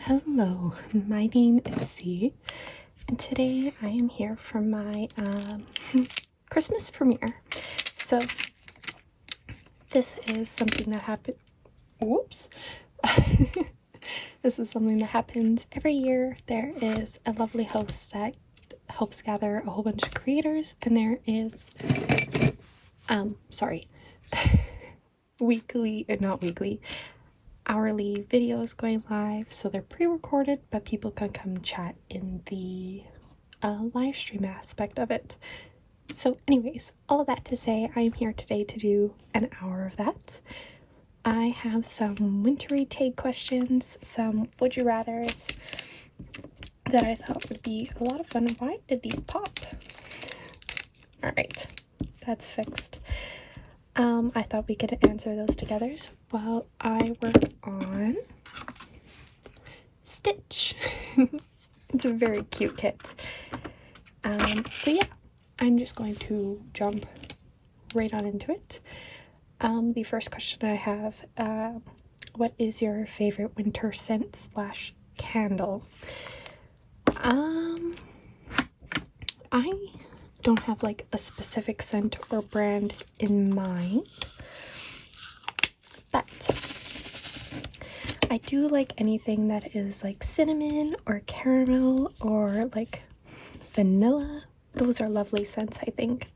Hello, my name is C, and today I am here for my Christmas premiere. So this is something that happened. Whoops. This is something that happens every year. There is a lovely host that helps gather a whole bunch of creators, and there is hourly videos going live. So they're pre-recorded, but people can come chat in the live stream aspect of it. So anyways, all of that to say, I am here today to do an hour of that. I have some wintry take questions, some would you rathers that I thought would be a lot of fun. Why did these pop? Alright, that's fixed. I thought we could answer those together while I work on Stitch. It's a very cute kit. So yeah, I'm just going to jump right on into it. The first question I have, what is your favorite winter scent / candle? I don't have like a specific scent or brand in mind, but I do like anything that is like cinnamon or caramel or like vanilla. Those are lovely scents, I think.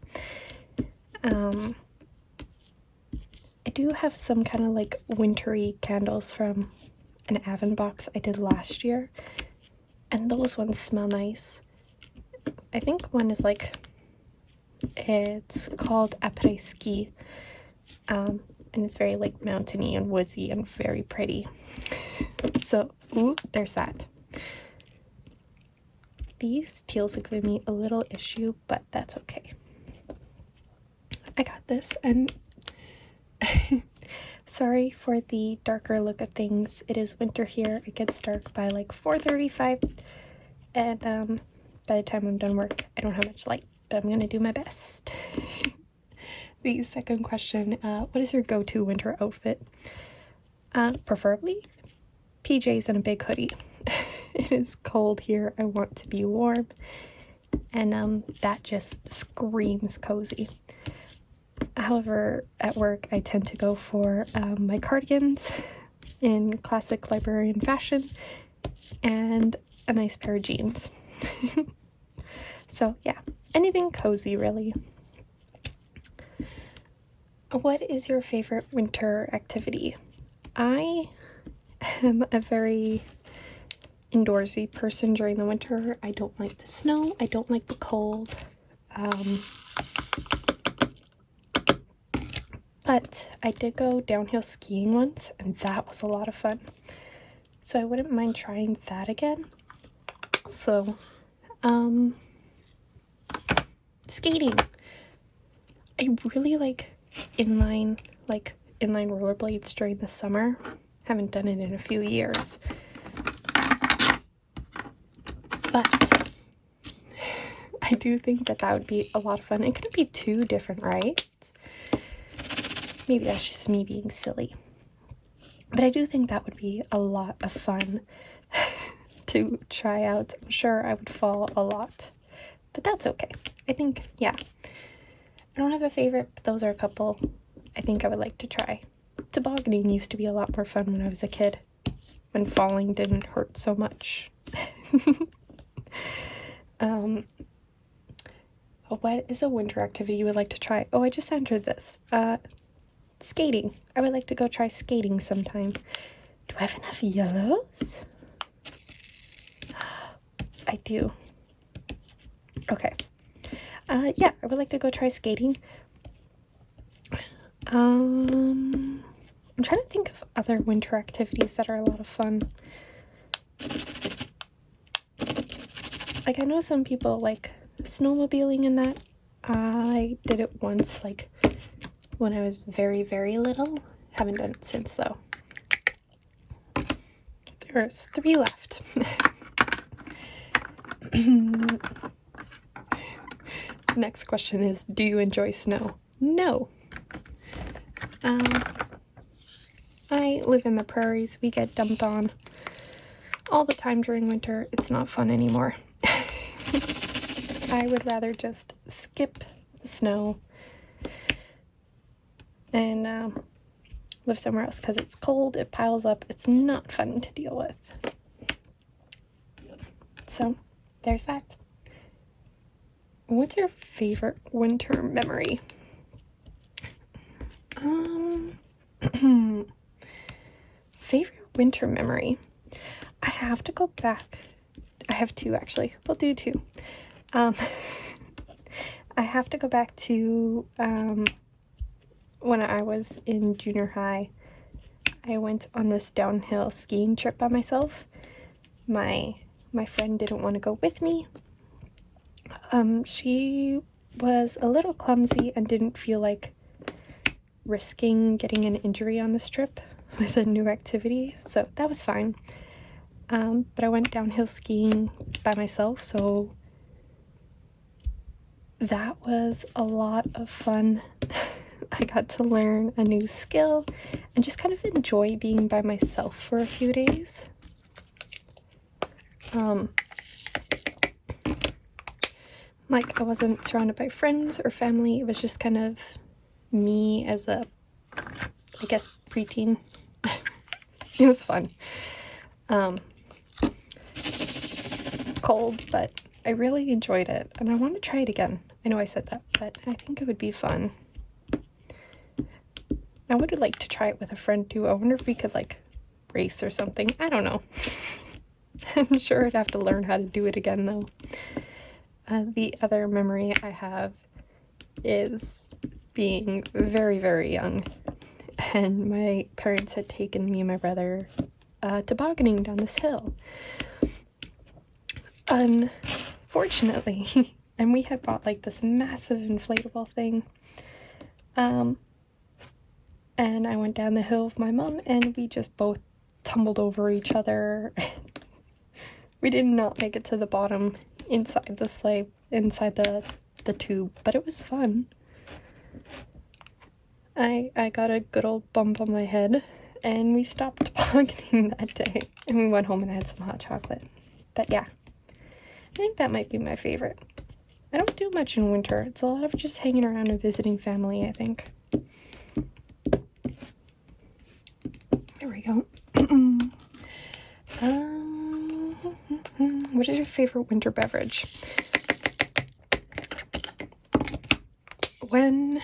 I do have some kind of like wintry candles from an Avon box I did last year, and those ones smell nice. I think one is like, it's called après ski, and it's very like mountainy and woodsy and very pretty. So ooh, there's that. These teals are giving me a little issue, but that's okay. I got this. And sorry for the darker look of things. It is winter here. It gets dark by like 4:35, and by the time I'm done work, I don't have much light, but I'm gonna do my best. The second question, what is your go-to winter outfit? Preferably PJs and a big hoodie. It is cold here. I want to be warm, and that just screams cozy. However, at work I tend to go for my cardigans in classic librarian fashion and a nice pair of jeans. So yeah, anything cozy really. What is your favorite winter activity? I am a very indoorsy person during the winter. I don't like the snow. I don't like the cold. But I did go downhill skiing once, and that was a lot of fun. So I wouldn't mind trying that again. So, skating. I really like inline rollerblades during the summer. Haven't done it in a few years. But I do think that would be a lot of fun. It couldn't be too different, right? Maybe that's just me being silly. But I do think that would be a lot of fun to try out. I'm sure I would fall a lot, but that's okay. I think, yeah. I don't have a favorite, but those are a couple I think I would like to try. Tobogganing used to be a lot more fun when I was a kid, when falling didn't hurt so much. What is a winter activity you would like to try? Oh, I just answered this. Skating. I would like to go try skating sometime. Do I have enough yellows? I do. Okay. Yeah, I would like to go try skating. I'm trying to think of other winter activities that are a lot of fun. Like, I know some people like snowmobiling and that. I did it once, like, when I was very, very little. Haven't done it since, though. There's 3 left. Next question is, do you enjoy snow? No. I live in the prairies. We get dumped on all the time during winter, it's not fun anymore. I would rather just skip the snow and live somewhere else, because it's cold, it piles up, it's not fun to deal with. So there's that. What's your favorite winter memory? Favorite winter memory. I have to go back. I have two, actually. We'll do two. I have to go back to when I was in junior high. I went on this downhill skiing trip by myself. My friend didn't want to go with me. She was a little clumsy and didn't feel like risking getting an injury on this trip with a new activity, so that was fine. But I went downhill skiing by myself, so that was a lot of fun. I got to learn a new skill and just kind of enjoy being by myself for a few days. Like, I wasn't surrounded by friends or family, it was just kind of me as a, I guess, preteen. It was fun. Cold, but I really enjoyed it, and I want to try it again. I know I said that, but I think it would be fun. I would like to try it with a friend too. I wonder if we could, like, race or something. I don't know. I'm sure I'd have to learn how to do it again, though. The other memory I have is being very, very young, and my parents had taken me and my brother tobogganing down this hill. Unfortunately, and we had bought like this massive inflatable thing, and I went down the hill with my mom, and we just both tumbled over each other. We did not make it to the bottom inside the sleigh, inside the tube, but it was fun. I got a good old bump on my head, and we stopped tobogganing that day, and we went home and had some hot chocolate. But yeah, I think that might be my favorite. I don't do much in winter. It's a lot of just hanging around and visiting family, I think. There we go. What is your favorite winter beverage? When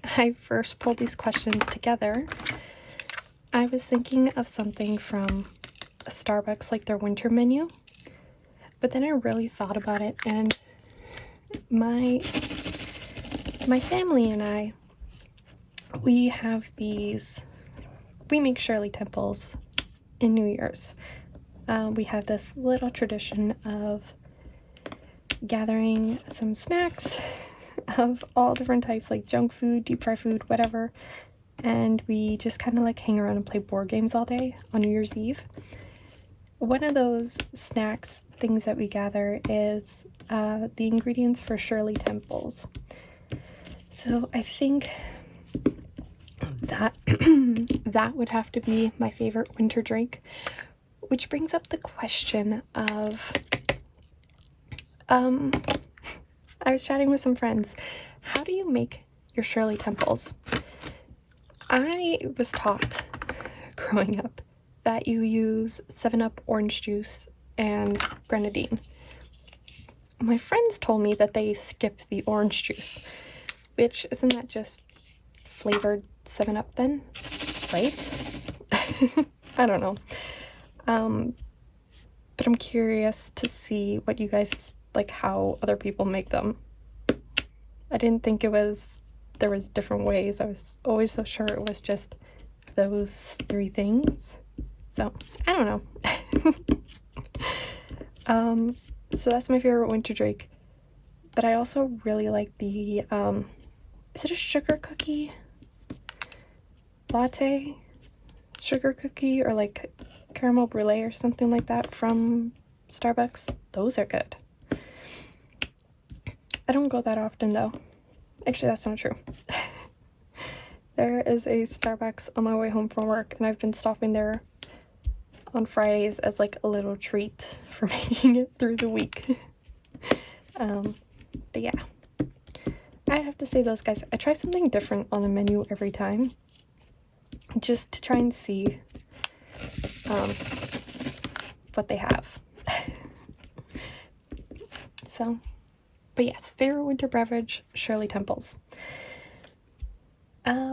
I first pulled these questions together, I was thinking of something from a Starbucks, like their winter menu. But then I really thought about it, and my family and I, we make Shirley Temples in New Year's. We have this little tradition of gathering some snacks of all different types, like junk food, deep fried food, whatever, and we just kind of like hang around and play board games all day on New Year's Eve. One of those snacks things that we gather is the ingredients for Shirley Temples. So I think that that would have to be my favorite winter drink, which brings up the question of I was chatting with some friends. How do you make your Shirley Temples? I was taught growing up that you use 7-Up orange juice and grenadine. My friends told me that they skipped the orange juice, which isn't that just flavored 7-Up then, right? I don't know. But I'm curious to see what you guys, like, how other people make them. I didn't think there was different ways. I was always so sure it was just those 3 things. So, I don't know. So that's my favorite winter drink. But I also really like the, is it a sugar cookie latte? Sugar cookie, or like caramel brulee or something like that from Starbucks. Those are good. I don't go that often though. Actually, that's not true. There is a Starbucks on my way home from work, and I've been stopping there on Fridays as like a little treat for making it through the week. But yeah, I have to say those guys, I try something different on the menu every time, just to try and see what they have. So, but yes, favorite winter beverage, Shirley Temples.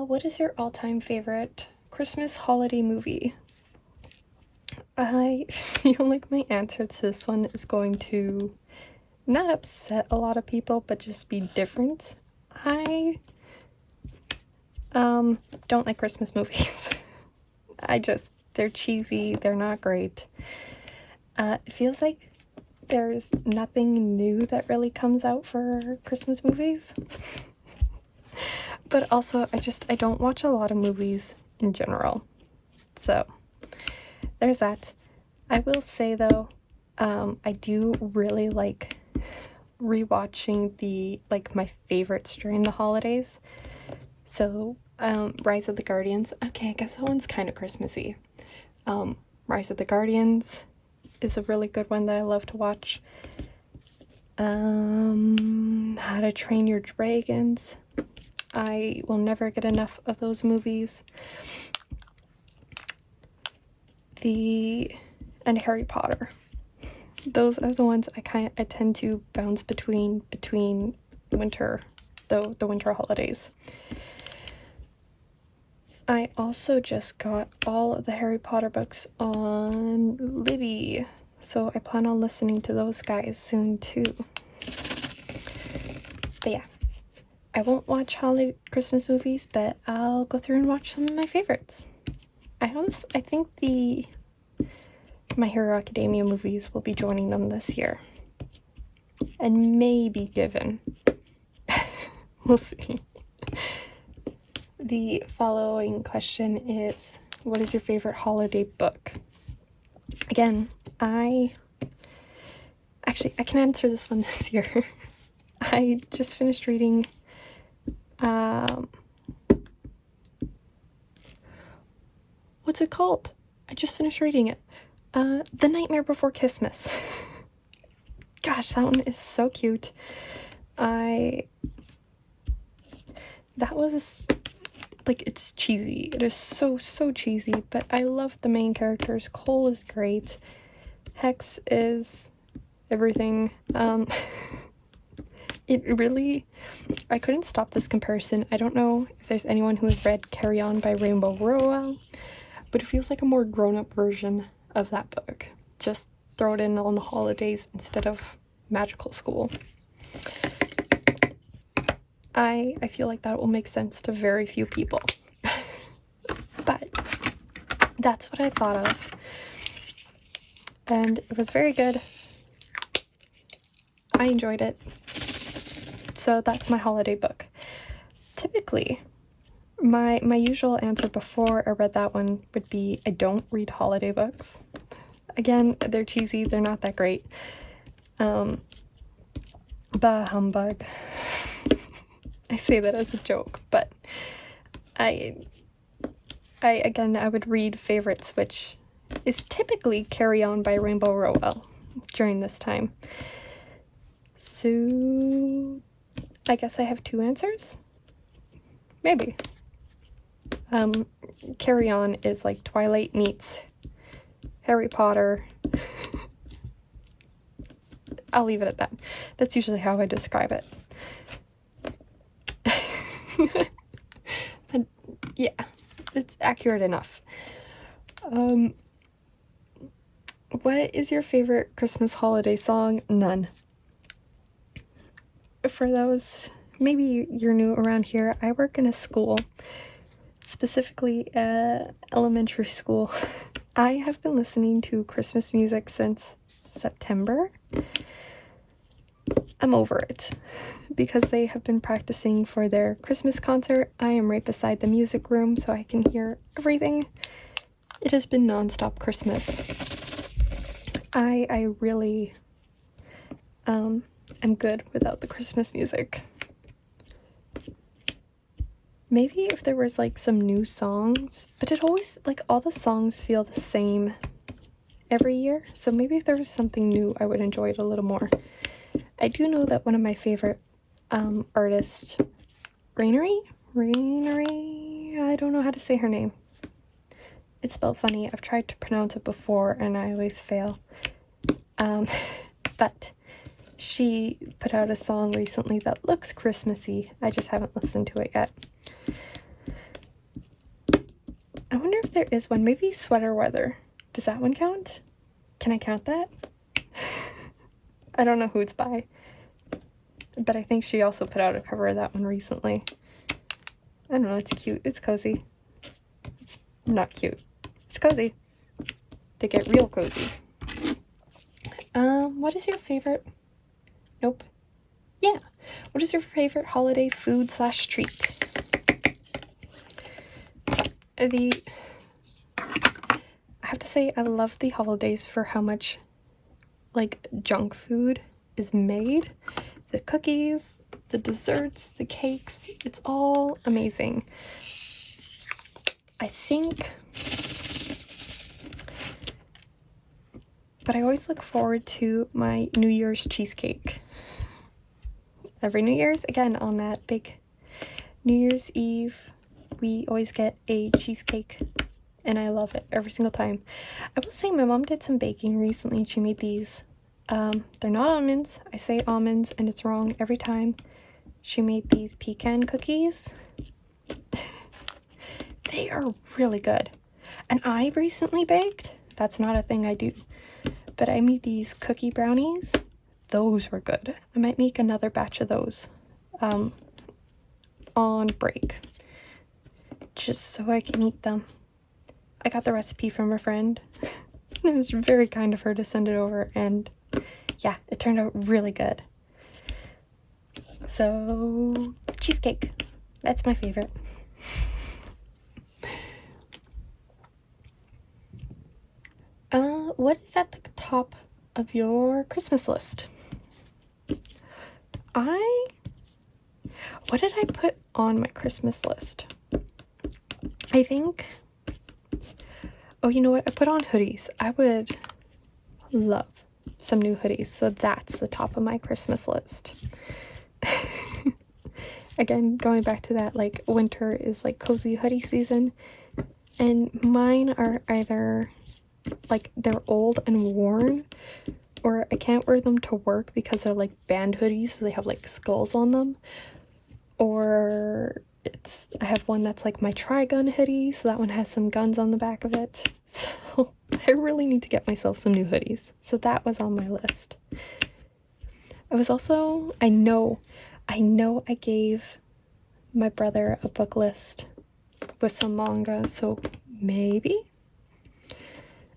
What is your all-time favorite Christmas holiday movie? I feel like my answer to this one is going to not upset a lot of people, but just be different. I don't like Christmas movies. They're cheesy, they're not great. It feels like there's nothing new that really comes out for Christmas movies. But also, I don't watch a lot of movies in general. So, there's that. I will say though, I do really like rewatching my favorites during the holidays. So, Rise of the Guardians. Okay, I guess that one's kind of Christmassy. Rise of the Guardians is a really good one that I love to watch. How to Train Your Dragons. I will never get enough of those movies. And Harry Potter. Those are the ones I tend to bounce between winter, the winter holidays. I also just got all of the Harry Potter books on Libby, so I plan on listening to those guys soon too. But yeah, I won't watch holiday Christmas movies, but I'll go through and watch some of my favorites. I think the My Hero Academia movies will be joining them this year. And maybe Given. We'll see. The following question is, what is your favorite holiday book? Again, I can answer this one this year. I just finished reading what's it called? I just finished reading it. The Nightmare Before Christmas. Gosh, that one is so cute. It's cheesy. It is so cheesy, but I love the main characters. Cole is great. Hex is everything. I couldn't stop this comparison. I don't know if there's anyone who has read Carry On by Rainbow Rowell, but it feels like a more grown-up version of that book. Just throw it in on the holidays instead of magical school. I feel like that will make sense to very few people. But that's what I thought of. And it was very good. I enjoyed it. So that's my holiday book. Typically, my usual answer before I read that one would be I don't read holiday books. Again, they're cheesy, they're not that great. Bah humbug. I say that as a joke, but I would read favorites, which is typically Carry On by Rainbow Rowell during this time. So I guess I have two answers? Maybe. Carry On is like Twilight meets Harry Potter. I'll leave it at that. That's usually how I describe it. And yeah, it's accurate enough. What is your favorite Christmas holiday song? None. For those, maybe you're new around here, I work in a school, specifically elementary school. I have been listening to Christmas music since September. I'm over it because they have been practicing for their Christmas concert. I am right beside the music room, so I can hear everything. It has been non-stop Christmas. I really am good without the Christmas music. Maybe if there was like some new songs, but it always, like, all the songs feel the same every year, so maybe if there was something new, I would enjoy it a little more. I do know that one of my favorite artists, Rainery, I don't know how to say her name. It's spelled funny. I've tried to pronounce it before and I always fail. But she put out a song recently that looks Christmassy. I just haven't listened to it yet. I wonder if there is one. Maybe Sweater Weather. Does that one count? Can I count that? I don't know who it's by. But I think she also put out a cover of that one recently. I don't know, it's cute. It's cozy. It's not cute. It's cozy. They get real cozy. What is your favorite? Nope. Yeah. What is your favorite holiday food / treat? I have to say, I love the holidays for how much, like, junk food is made. The cookies, the desserts, the cakes, it's all amazing. I think, but I always look forward to my New Year's cheesecake. Every New Year's, again, on that big New Year's Eve, we always get a cheesecake, and I love it every single time. I will say my mom did some baking recently, and she made these. They're not almonds. I say almonds, and it's wrong every time. She made these pecan cookies. They are really good. And I recently baked. That's not a thing I do. But I made these cookie brownies. Those were good. I might make another batch of those on break, just so I can eat them. I got the recipe from a friend. It was very kind of her to send it over, and yeah, it turned out really good. So, cheesecake. That's my favorite. What is at the top of your Christmas list? What did I put on my Christmas list? I think, oh, you know what? I put on hoodies. I would love some new hoodies, so that's the top of my Christmas list. Again, going back to that, like, winter is like cozy hoodie season, and mine are either like they're old and worn, or I can't wear them to work because they're like band hoodies, so they have like skulls on them, or I have one that's like my Trigun hoodie, so that one has some guns on the back of it. So I really need to get myself some new hoodies. So that was on my list. I was also, I know I gave my brother a book list with some manga, so maybe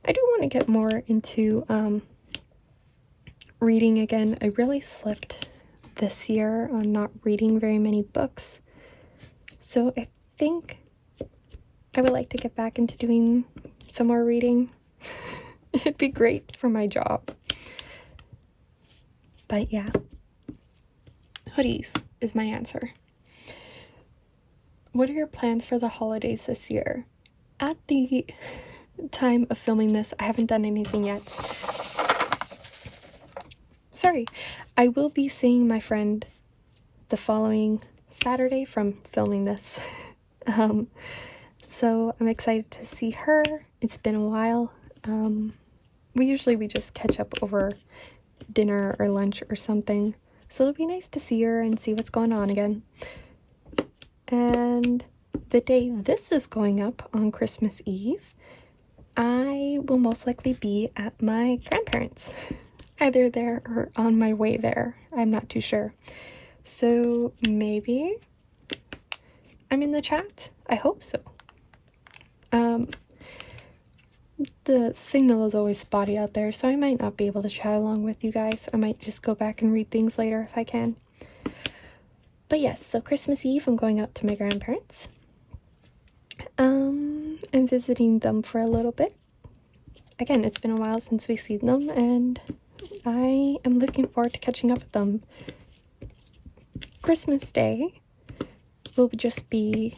I do want to get more into reading again. I really slipped this year on not reading very many books, so I think I would like to get back into doing some more reading. It'd be great for my job. But yeah, hoodies is my answer. What are your plans for the holidays this year? At the time of filming this, I haven't done anything yet. Sorry, I will be seeing my friend the following Saturday from filming this. So I'm excited to see her. It's been a while. We just catch up over dinner or lunch or something. So it'll be nice to see her and see what's going on again. And the day this is going up on Christmas Eve, I will most likely be at my grandparents'. Either there or on my way there. I'm not too sure. So maybe I'm in the chat. I hope so. The signal is always spotty out there, so I might not be able to chat along with you guys. I might just go back and read things later if I can. But yes, so Christmas Eve, I'm going out to my grandparents. I'm visiting them for a little bit. Again, it's been a while since we've seen them, and I am looking forward to catching up with them. Christmas Day will just be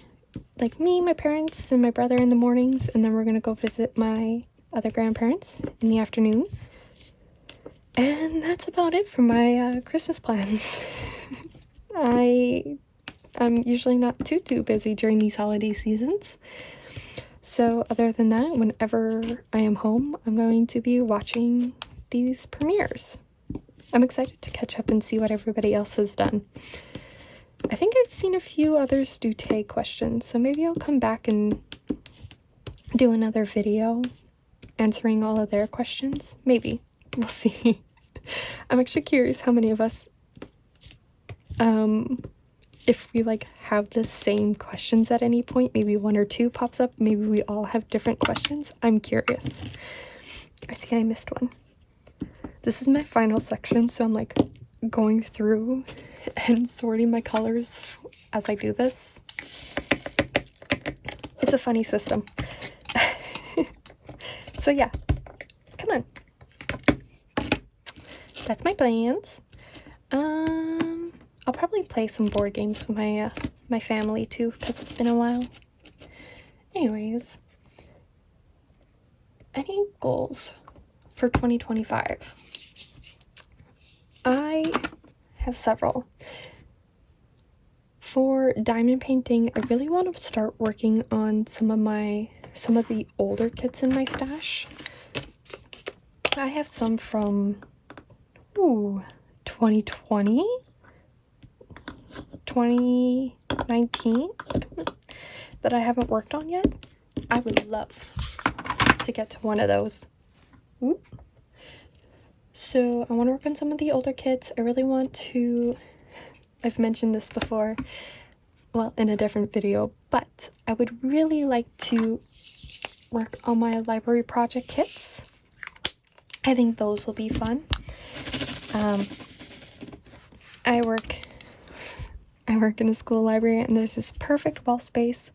like me, my parents, and my brother in the mornings, and then we're gonna go visit my other grandparents in the afternoon. And that's about it for my Christmas plans. I'm usually not too busy during these holiday seasons. So other than that, whenever I am home, I'm going to be watching these premieres. I'm excited to catch up and see what everybody else has done. I think I've seen a few others do tag questions, so maybe I'll come back and do another video answering all of their questions. Maybe. We'll see. I'm actually curious how many of us, if we like have the same questions at any point, maybe one or two pops up, maybe we all have different questions. I'm curious. I see I missed one. This is my final section, so I'm like going through and sorting my colors as I do this. It's a funny system. So yeah, come on. That's my plans. I'll probably play some board games with my family too, because it's been a while. Anyways, any goals for 2025? I have several. For diamond painting, I really want to start working on some of the older kits in my stash. I have some from 2020, 2019 that I haven't worked on yet. I would love to get to one of those. So I want to work on some of the older kits. I really want to, I've mentioned this before, well, in a different video, but I would really like to work on my library project kits. I think those will be fun. I work in a school library, and there's this perfect wall space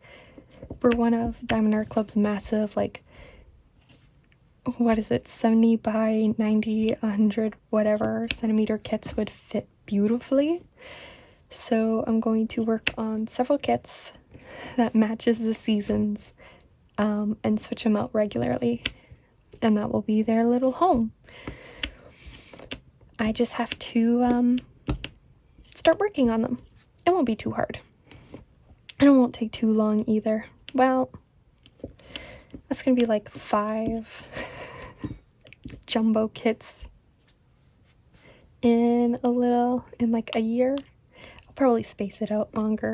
where one of diamondartclub's massive, like, what is it, 70 by 90, 100, whatever centimeter kits would fit beautifully. So I'm going to work on several kits that matches the seasons, and switch them out regularly, and that will be their little home. I just have to start working on them. It won't be too hard, and it won't take too long either. Well, that's gonna be like 5 jumbo kits in like a year. I'll probably space it out longer,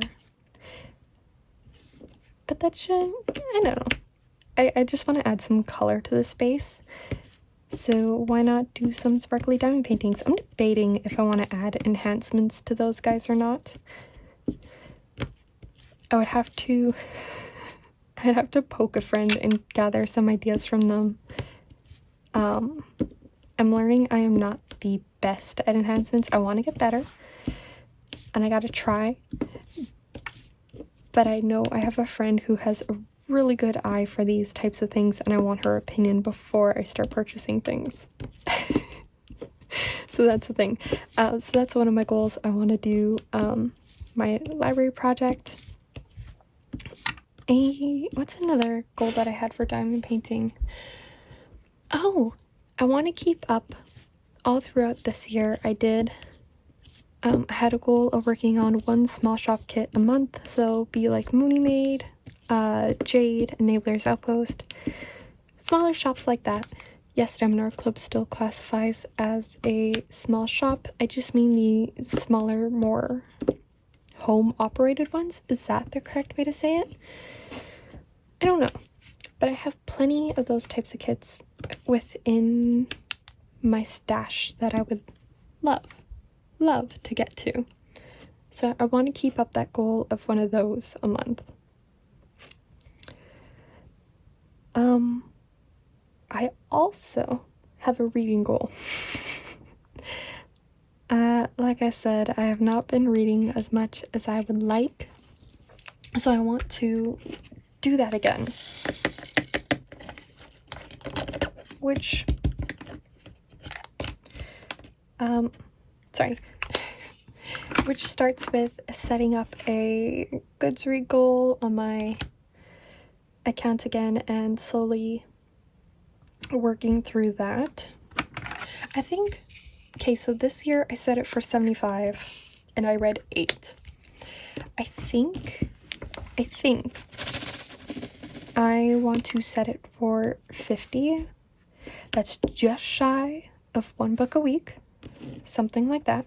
but that should, I don't know. I just want to add some color to the space, so why not do some sparkly diamond paintings? I'm debating if I want to add enhancements to those guys or not. I'd have to poke a friend and gather some ideas from them. I'm learning I am not the best at enhancements. I want to get better, and I gotta try. But I know I have a friend who has a really good eye for these types of things, and I want her opinion before I start purchasing things. So that's the thing. So that's one of my goals. I want to do my library project. What's another goal that I had for diamond painting? Oh, I want to keep up all throughout this year. I had a goal of working on one small shop kit a month, so be like Mooney Maid, Jade, Enabler's Outpost, smaller shops like that. Yes, Diamondart Club still classifies as a small shop. I just mean the smaller, more home-operated ones. Is that the correct way to say it? I don't know, but I have plenty of those types of kits within my stash that I would love to get to. So I want to keep up that goal of one of those a month. I also have a reading goal. Like I said, I have not been reading as much as I would like, so I want to do that again. Which, which starts with setting up a Goodreads goal on my account again, and slowly working through that. I think, okay, so this year I set it for 75 and I read 8. I think I want to set it for 50. That's just shy of 1 book a week, something like that,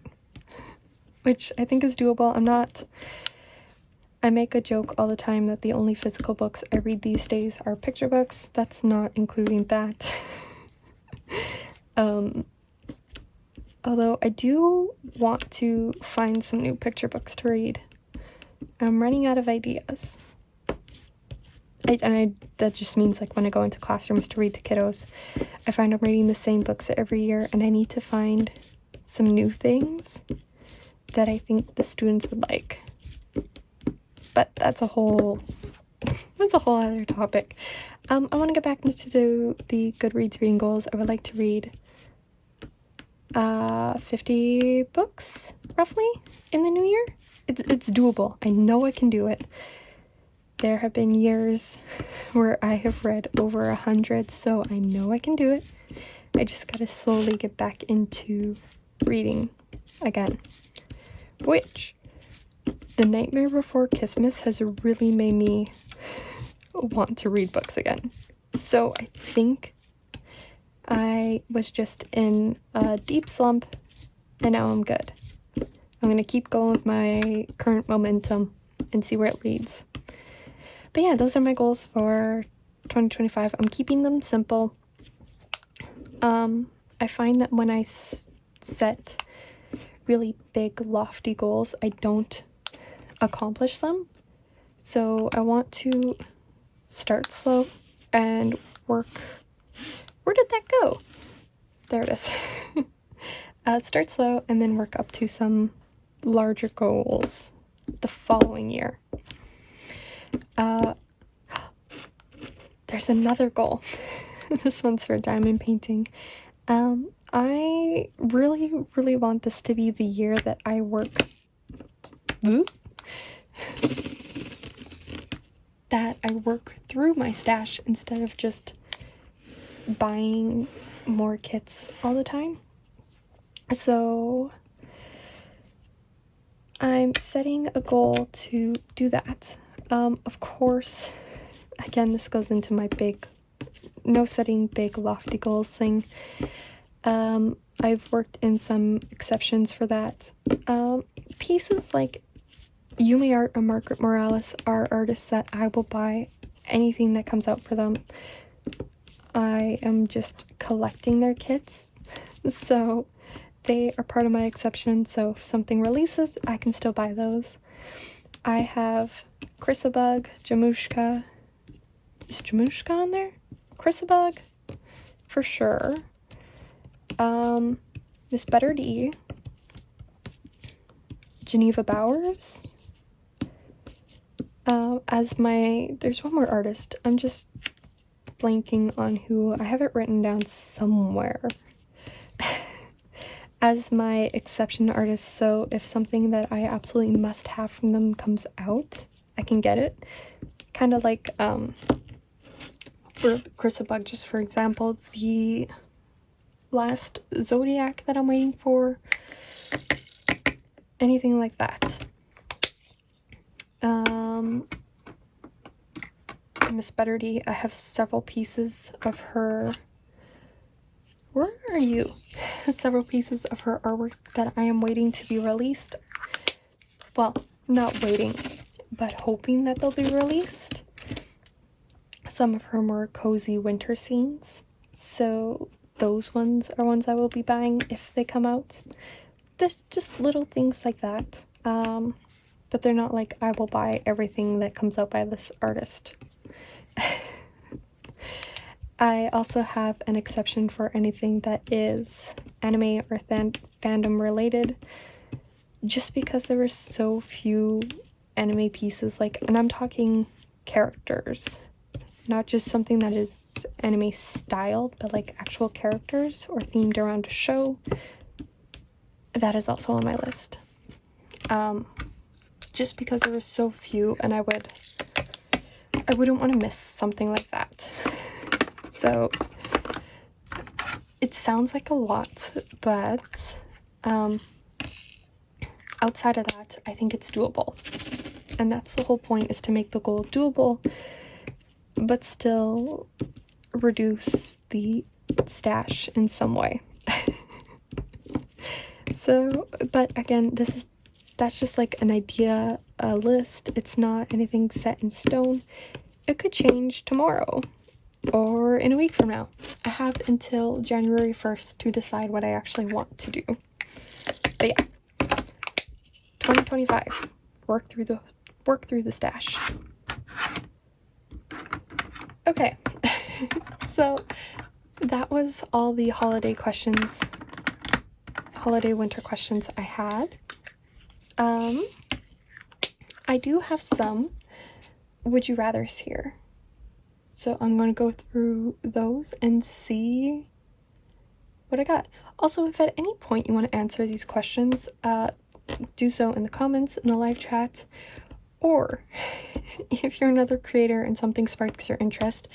which I think is doable. I make a joke all the time that the only physical books I read these days are picture books. That's not including that. Although I do want to find some new picture books to read. I'm running out of ideas. That just means like when I go into classrooms to read to kiddos, I find I'm reading the same books every year, and I need to find some new things that I think the students would like. But that's a whole other topic. I want to get back into the Goodreads reading goals. I would like to read 50 books roughly in the new year. It's doable. I know I can do it. There have been years where I have read over 100, so I know I can do it. I just gotta slowly get back into reading again. Which, The Nightmare Before Christmas has really made me want to read books again. So I think I was just in a deep slump, and now I'm good. I'm gonna keep going with my current momentum and see where it leads. But yeah, those are my goals for 2025. I'm keeping them simple. I find that when I set really big, lofty goals, I don't accomplish them. So I want to start slow and work. Where did that go? There it is. Start slow and then work up to some larger goals the following year. There's another goal. This one's for diamond painting. I really, really want this to be the year that I work through my stash instead of just buying more kits all the time. So I'm setting a goal to do that. Of course, again, this goes into my no setting big lofty goals thing. I've worked in some exceptions for that. Pieces like Yumi Art and Margaret Morales are artists that I will buy anything that comes out for them. I am just collecting their kits, so they are part of my exception. So if something releases, I can still buy those. I have Chrysabug, Jamushka. Is Jamushka on there? Chrysabug? For sure. Miss Better D. Geneva Bowers. There's one more artist. I'm just blanking on who. I have it written down somewhere. As my exception artist, so if something that I absolutely must have from them comes out, I can get it. Kind of like, for Chrysabug, just for example, the last Zodiac that I'm waiting for, anything like that. Miss Betterdy, I have several pieces of her. Where are you? Several pieces of her artwork that I am waiting to be released. Well, not waiting, but hoping that they'll be released. Some of her more cozy winter scenes. So those ones are ones I will be buying if they come out. There's just little things like that. But they're not like I will buy everything that comes out by this artist. I also have an exception for anything that is anime or fandom related, just because there were so few anime pieces, and I'm talking characters, not just something that is anime styled, but like actual characters or themed around a show. That is also on my list. Just because there were so few, and I wouldn't want to miss something like that. So it sounds like a lot, but outside of that, I think it's doable. And that's the whole point, is to make the goal doable, but still reduce the stash in some way. So, but again, that's just like an idea, a list. It's not anything set in stone. It could change tomorrow or in a week from now. I have until January 1st to decide what I actually want to do. But yeah, 2025, work through the stash. Okay, so that was all the holiday winter questions I had. I do have some would you rathers here, so I'm going to go through those and see what I got. Also, if at any point you want to answer these questions, do so in the comments in the live chat, or if you're another creator and something sparks your interest,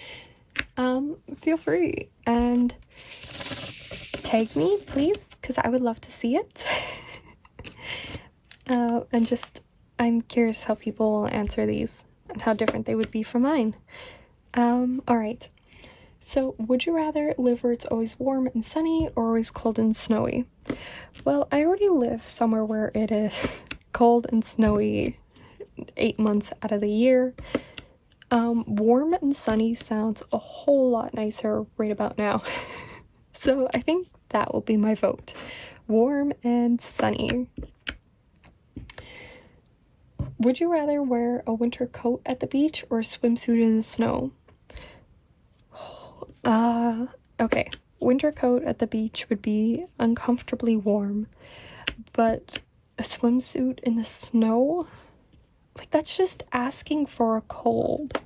feel free and tag me, please, because I would love to see it. And just, I'm curious how people will answer these and how different they would be from mine. Alright. So, would you rather live where it's always warm and sunny or always cold and snowy? Well, I already live somewhere where it is cold and snowy 8 months out of the year. Warm and sunny sounds a whole lot nicer right about now. So I think that will be my vote. Warm and sunny. Would you rather wear a winter coat at the beach or a swimsuit in the snow? Okay. Winter coat at the beach would be uncomfortably warm, but a swimsuit in the snow? Like, that's just asking for a cold.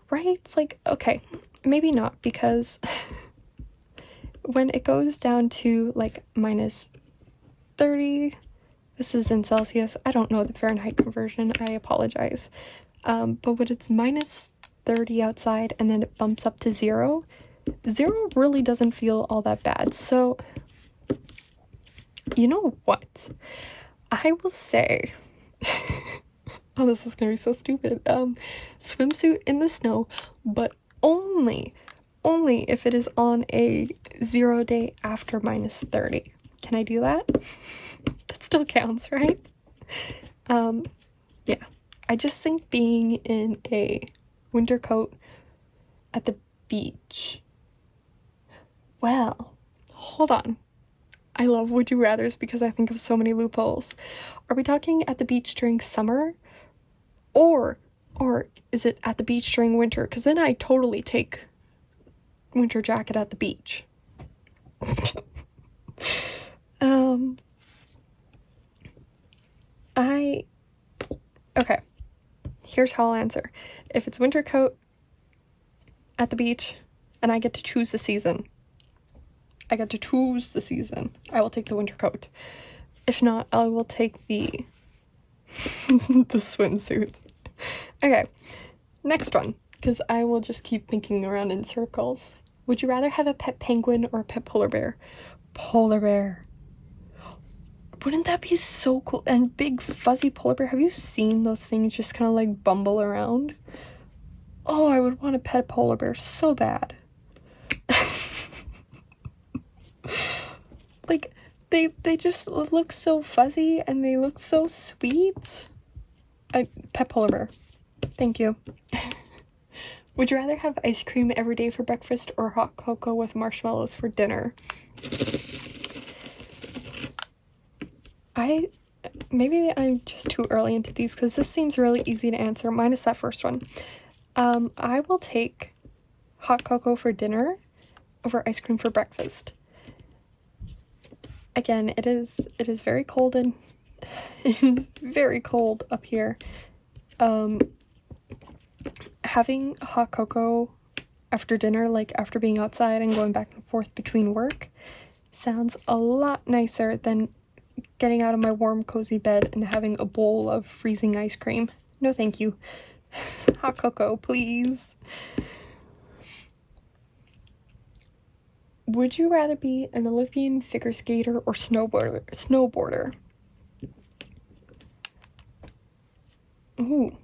Right? It's like, okay, maybe not, because when it goes down to like minus 30, this is in Celsius, I don't know the Fahrenheit conversion, I apologize. But when it's minus 30 outside and then it bumps up to 0 really doesn't feel all that bad. So, you know what? I will say, oh, this is gonna be so stupid. Swimsuit in the snow, but only if it is on a 0 day after minus 30. Can I do that? That still counts, right? Yeah. I just think being in a winter coat at the beach. Well, hold on. I love Would You Rathers because I think of so many loopholes. Are we talking at the beach during summer? Or is it at the beach during winter? Because then I totally take winter jacket at the beach. Okay. Here's how I'll answer. If it's winter coat at the beach and I get to choose the season, I will take the winter coat. If not, I will take the swimsuit. Okay, next one, because I will just keep thinking around in circles. Would you rather have a pet penguin or a pet polar bear? Polar bear. Wouldn't that be so cool? And big fuzzy polar bear. Have you seen those things just kind of like bumble around? Oh, I would want to pet a polar bear so bad. Like, they just look so fuzzy and they look so sweet. Pet polar bear. Thank you. Would you rather have ice cream every day for breakfast or hot cocoa with marshmallows for dinner? Maybe I'm just too early into these because this seems really easy to answer, minus that first one. I will take hot cocoa for dinner over ice cream for breakfast. Again, it is very cold and very cold up here. Having hot cocoa after dinner, like after being outside and going back and forth between work, sounds a lot nicer than getting out of my warm, cozy bed and having a bowl of freezing ice cream. No, thank you. Hot cocoa, please. Would you rather be an Olympian figure skater or snowboarder? Ooh.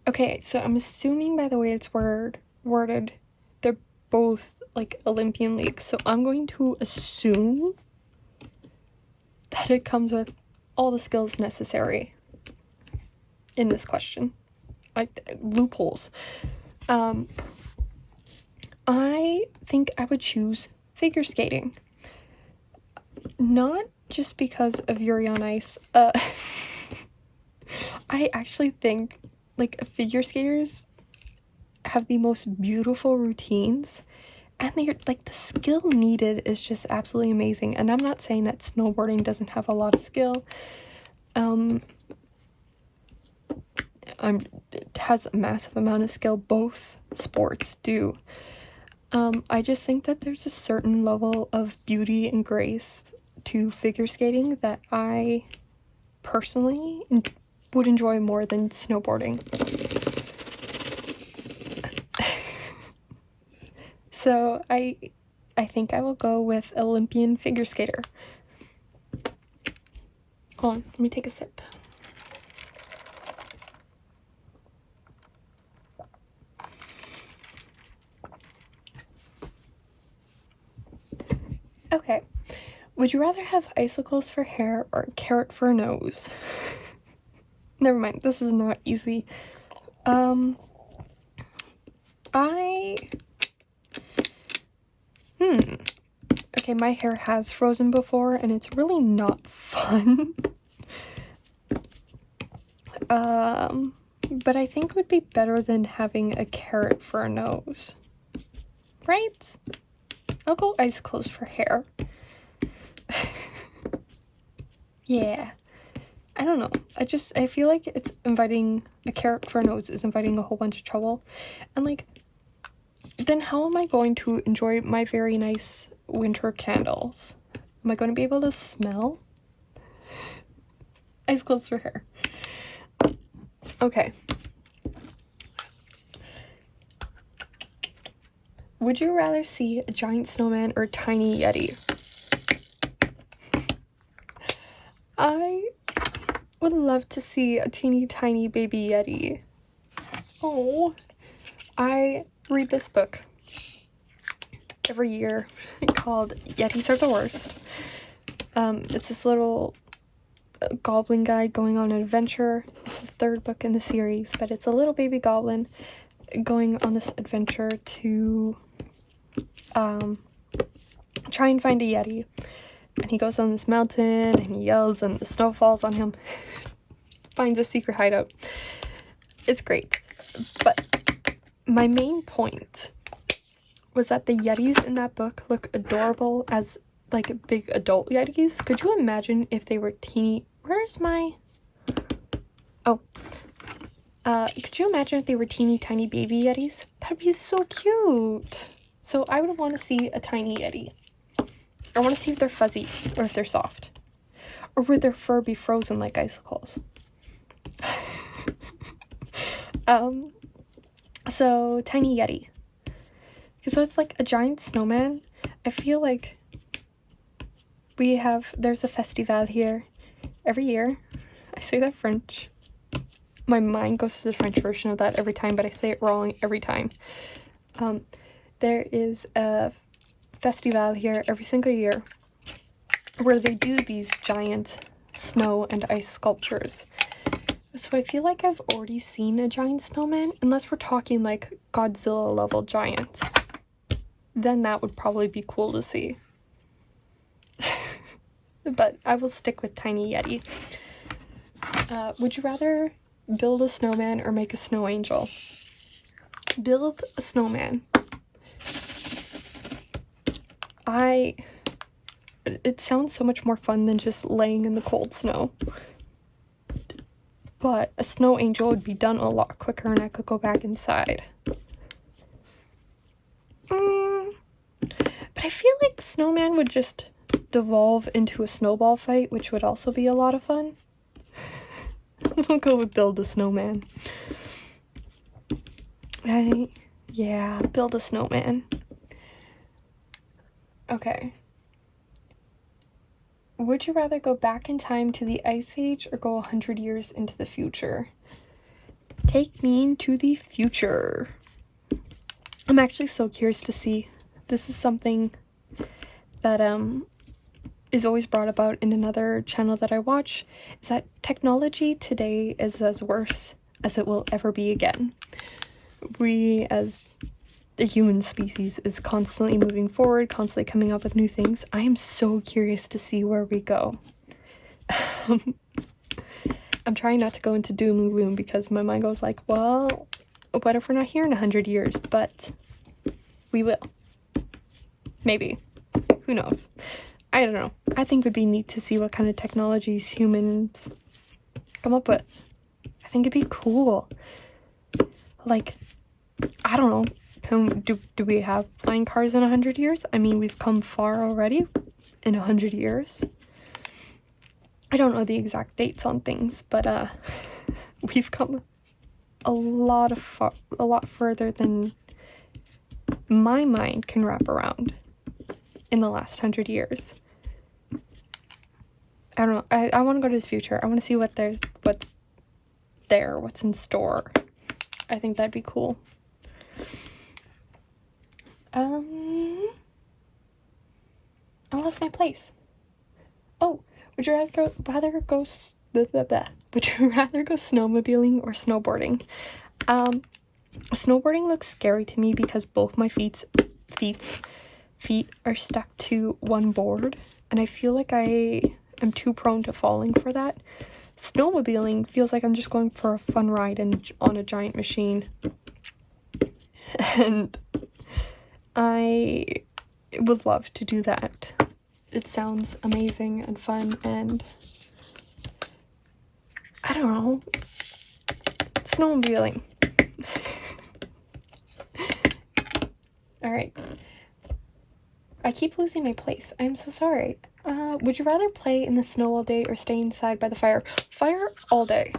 Okay, so I'm assuming by the way it's worded, they're both like Olympian leagues. So I'm going to assume that it comes with all the skills necessary in this question. Like loopholes. I think I would choose figure skating. Not just because of Yuri on Ice. I actually think like figure skaters have the most beautiful routines, and they're like the skill needed is just absolutely amazing. And I'm not saying that snowboarding doesn't have a lot of skill. It has a massive amount of skill. Both sports do. I just think that there's a certain level of beauty and grace to figure skating that I personally would enjoy more than snowboarding. So I think I will go with Olympian figure skater. Hold on, let me take a sip. Okay, would you rather have icicles for hair or a carrot for a nose? Never mind, this is not easy. Okay, my hair has frozen before, and it's really not fun. But I think it would be better than having a carrot for a nose. Right? I'll go icicles for hair. Yeah. I don't know. I feel like it's inviting a carrot for a nose is inviting a whole bunch of trouble. And like, then how am I going to enjoy my very nice winter candles? Am I going to be able to smell? Icicles for hair. Okay. Would you rather see a giant snowman or a tiny yeti? I would love to see a teeny tiny baby yeti. Oh, I read this book every year called Yetis Are the Worst. It's this little goblin guy going on an adventure. It's the third book in the series, but it's a little baby goblin going on this adventure to try and find a yeti. And he goes on this mountain and he yells and the snow falls on him. Finds a secret hideout. It's great. But my main point was that the yetis in that book look adorable as like big adult yetis. Could you imagine if they were teeny... Where's my... Oh. Could you imagine if they were teeny tiny baby yetis? That'd be so cute. So I would want to see a tiny yeti. I want to see if they're fuzzy or if they're soft. Or would their fur be frozen like icicles? So tiny yeti. So it's like a giant snowman. I feel like there's a festival here every year. I say that French. My mind goes to the French version of that every time, but I say it wrong every time. There is a festival here every single year where they do these giant snow and ice sculptures. So I feel like I've already seen a giant snowman, unless we're talking like Godzilla level giant. Then that would probably be cool to see. But I will stick with tiny yeti. Would you rather build a snowman or make a snow angel? Build a snowman. It sounds so much more fun than just laying in the cold snow. But a snow angel would be done a lot quicker and I could go back inside. But I feel like snowman would just devolve into a snowball fight, which would also be a lot of fun. We'll go with build a snowman. Yeah, build a snowman. Okay. Would you rather go back in time to the Ice Age or go 100 years into the future? Take me into the future. I'm actually so curious to see. This is something that is always brought about in another channel that I watch, is that technology today is as worse as it will ever be again. We, as the human species, is constantly moving forward, constantly coming up with new things. I am so curious to see where we go. I'm trying not to go into doom and gloom because my mind goes like, well, what if we're not here in 100 years? But we will. Maybe. Who knows? I don't know. I think it would be neat to see what kind of technologies humans come up with. I think it'd be cool. Like, I don't know. Do we have flying cars in 100 years? I mean, we've come far already in 100 years. I don't know the exact dates on things, but we've come a lot further than my mind can wrap around in the last 100 years. I don't know. I want to go to the future. I want to see what's in store. I think that'd be cool. I lost my place. Oh, would you rather go snowmobiling or snowboarding? Snowboarding looks scary to me because both my feet are stuck to one board, and I feel like I am too prone to falling for that. Snowmobiling feels like I'm just going for a fun ride on a giant machine. And I would love to do that. It sounds amazing and fun, and I don't know. Snowmobiling. Alright. I keep losing my place. I'm so sorry. Would you rather play in the snow all day or stay inside by the fire? Fire all day.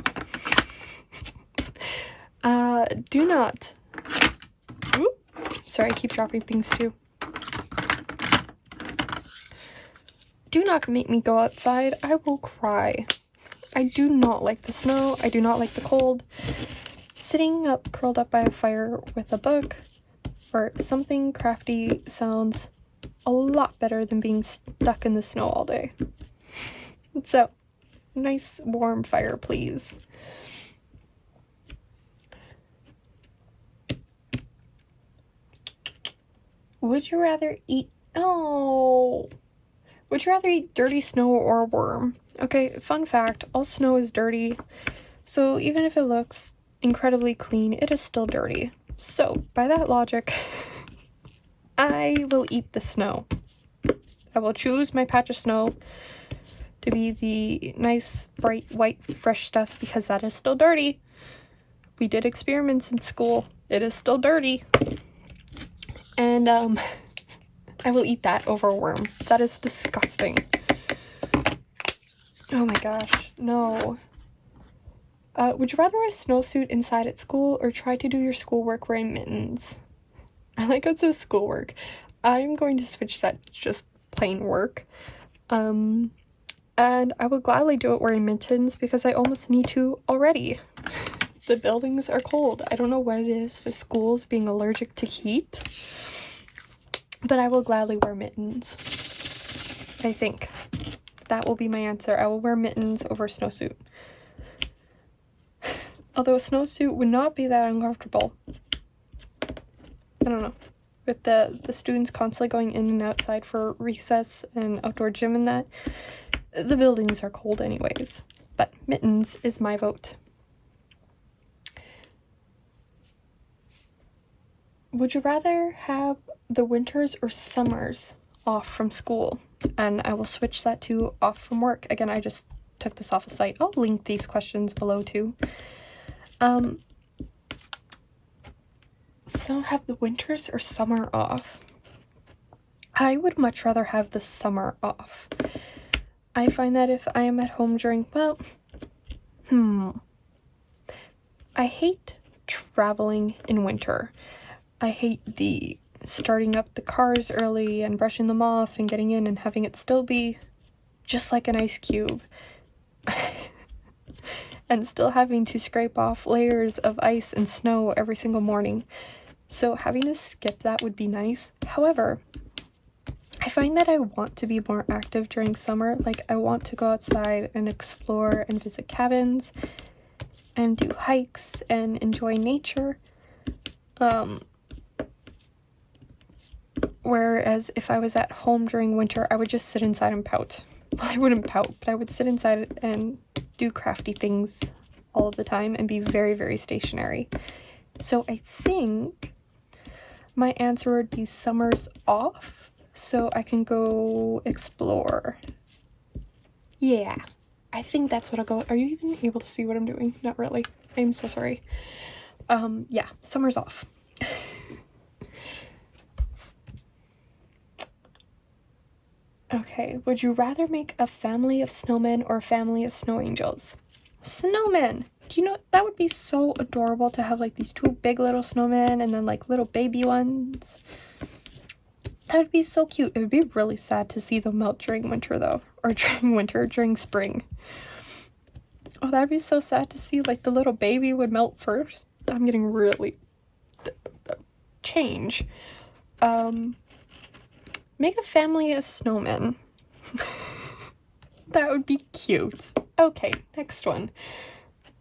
Do not. Oop. Sorry, I keep dropping things too. Do not make me go outside. I will cry. I do not like the snow. I do not like the cold. Sitting up, curled up by a fire with a book or something crafty sounds a lot better than being stuck in the snow all day. So, nice warm fire, please. Would you rather eat... Oh! Would you rather eat dirty snow or a worm? Okay, fun fact, all snow is dirty. So even if it looks incredibly clean, it is still dirty. So, by that logic, I will eat the snow. I will choose my patch of snow to be the nice, bright, white, fresh stuff because that is still dirty. We did experiments in school. It is still dirty. And, I will eat that over a worm. That is disgusting. Oh my gosh, no. Would you rather wear a snowsuit inside at school or try to do your schoolwork wearing mittens? I like it says schoolwork. I'm going to switch that to just plain work. And I would gladly do it wearing mittens because I almost need to already. The buildings are cold. I don't know what it is with schools being allergic to heat, but I will gladly wear mittens. I think that will be my answer. I will wear mittens over a snowsuit. Although a snowsuit would not be that uncomfortable. I don't know. With the students constantly going in and outside for recess and outdoor gym and that, the buildings are cold anyways. But mittens is my vote. Would you rather have the winters or summers off from school? And I will switch that to off from work. Again, I just took this off a site. I'll link these questions below too. So have the winters or summer off? I would much rather have the summer off. I find that if I am at home during, well, I hate traveling in winter. I hate the starting up the cars early and brushing them off and getting in and having it still be just like an ice cube. And still having to scrape off layers of ice and snow every single morning. So having to skip that would be nice. However, I find that I want to be more active during summer. Like, I want to go outside and explore and visit cabins and do hikes and enjoy nature. Whereas if I was at home during winter, I would just sit inside and pout. Well, I wouldn't pout, but I would sit inside and do crafty things all the time and be very, very stationary. So I think my answer would be summers off, so I can go explore. Yeah, I think that's what I'll go. Are you even able to see what I'm doing? Not really. I'm so sorry. Yeah, summers off. Okay, would you rather make a family of snowmen or a family of snow angels? Snowmen! Do you know, that would be so adorable to have like these two big little snowmen and then like little baby ones. That would be so cute. It would be really sad to see them melt during winter though. Or during spring. Oh, that'd be so sad to see, like the little baby would melt first. I'm getting really... change. Make a family of snowmen. That would be cute. Okay, next one.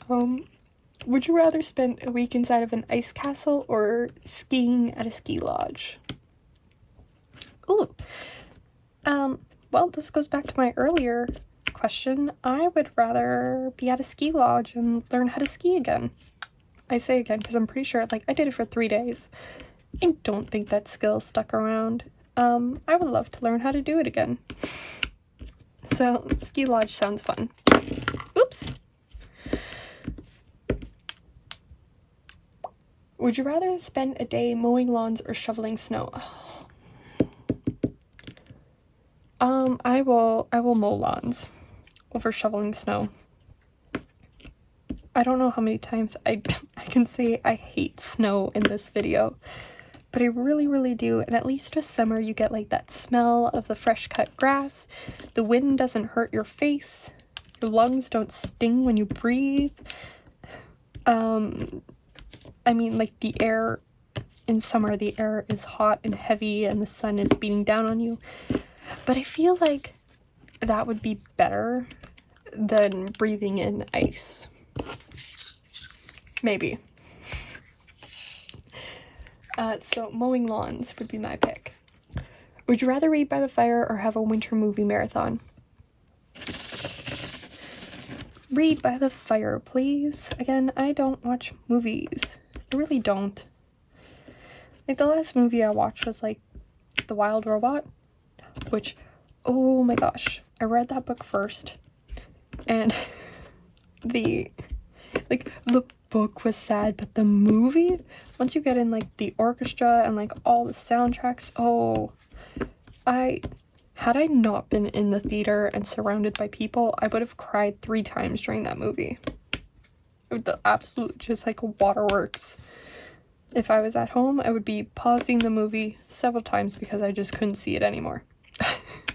Would you rather spend a week inside of an ice castle or skiing at a ski lodge? Ooh. Well, this goes back to my earlier question. I would rather be at a ski lodge and learn how to ski again. I say again because I'm pretty sure, like, I did it for 3 days. I don't think that skill stuck around. I would love to learn how to do it again. So, ski lodge sounds fun. Oops! Would you rather spend a day mowing lawns or shoveling snow? I will mow lawns over shoveling snow. I don't know how many times I can say I hate snow in this video, but I really, really do. And at least with summer, you get like that smell of the fresh cut grass. The wind doesn't hurt your face. Your lungs don't sting when you breathe. I mean, like, the air in summer, the air is hot and heavy and the sun is beating down on you. But I feel like that would be better than breathing in ice. Maybe. So mowing lawns would be my pick. Would you rather read by the fire or have a winter movie marathon? Read by the fire, please. Again, I don't watch movies. I really don't. Like, the last movie I watched was, like, The Wild Robot, which, oh my gosh, I read that book first, and the book was sad, but the movie, once you get in, like, the orchestra and, like, all the soundtracks, had I not been in the theater and surrounded by people, I would have cried 3 times during that movie. The absolute, just, like, waterworks. If I was at home, I would be pausing the movie several times because I just couldn't see it anymore.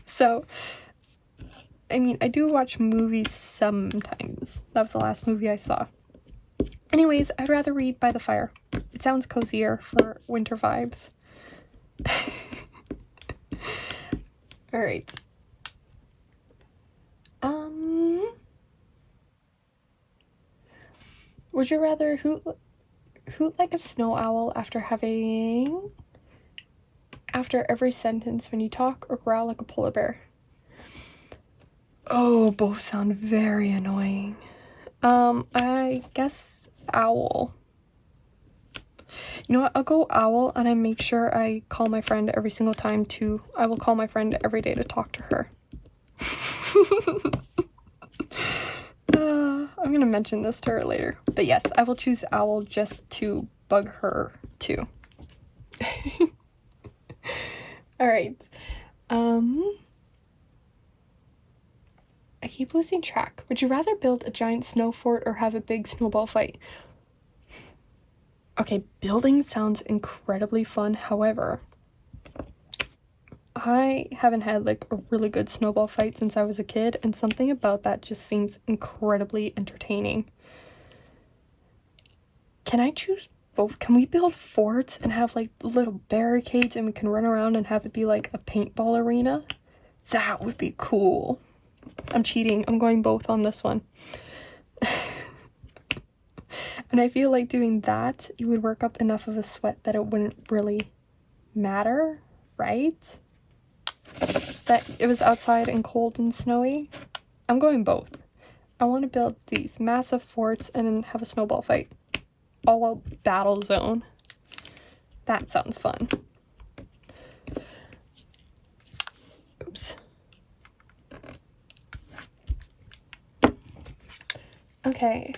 So, I mean, I do watch movies sometimes. That was the last movie I saw. Anyways, I'd rather read by the fire. It sounds cozier for winter vibes. Alright. Would you rather hoot like a snow owl after every sentence when you talk, or growl like a polar bear? Oh, both sound very annoying. I guess owl. You know what? I'll go owl, and I make sure I call my friend every single time to... I will call my friend every day to talk to her. I'm gonna mention this to her later. But yes, I will choose owl just to bug her too. Alright. I keep losing track. Would you rather build a giant snow fort or have a big snowball fight? Okay, building sounds incredibly fun. However, I haven't had like a really good snowball fight since I was a kid, and something about that just seems incredibly entertaining. Can I choose both? Can we build forts and have like little barricades and we can run around and have it be like a paintball arena? That would be cool. I'm cheating. I'm going both on this one. And I feel like doing that, you would work up enough of a sweat that it wouldn't really matter, right? That it was outside and cold and snowy. I'm going both. I want to build these massive forts and then have a snowball fight. All out battle zone. That sounds fun. Oops. Okay.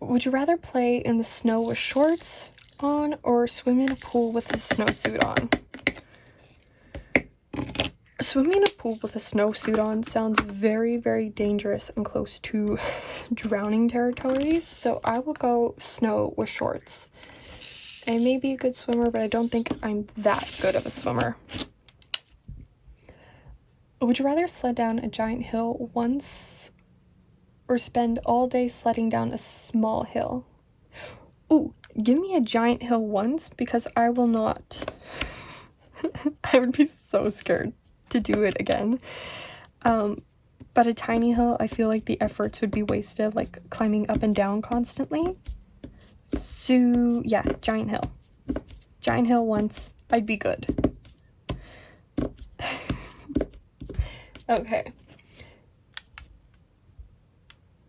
Would you rather play in the snow with shorts on or swim in a pool with a snowsuit on? Swimming in a pool with a snowsuit on sounds very, very dangerous and close to drowning territories, so I will go snow with shorts. I may be a good swimmer, but I don't think I'm that good of a swimmer. Would you rather sled down a giant hill once or spend all day sledding down a small hill? Ooh, give me a giant hill once, because I will not. I would be so scared to do it again. But a tiny hill, I feel like the efforts would be wasted, like climbing up and down constantly. So yeah, giant hill. Giant hill once, I'd be good. Okay.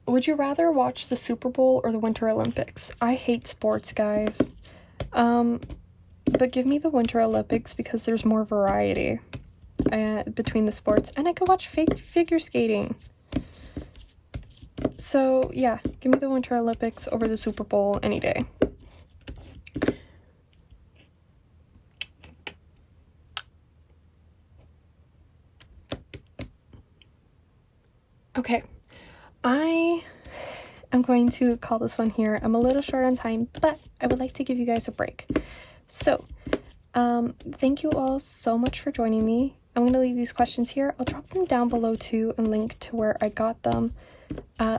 Would you rather watch the Super Bowl or the Winter Olympics? I hate sports, guys. But give me the Winter Olympics because there's more variety between the sports, and I could watch figure skating. So yeah, give me the Winter Olympics over the Super Bowl any day. Okay, I am going to call this one here. I'm a little short on time, but I would like to give you guys a break. So, thank you all so much for joining me. I'm going to leave these questions here. I'll drop them down below too and link to where I got them.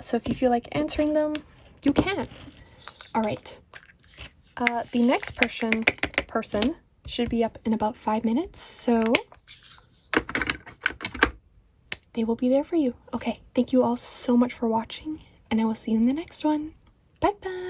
So if you feel like answering them, you can. All right. The next person should be up in about 5 minutes, so they will be there for you. Okay, thank you all so much for watching, and I will see you in the next one. Bye-bye.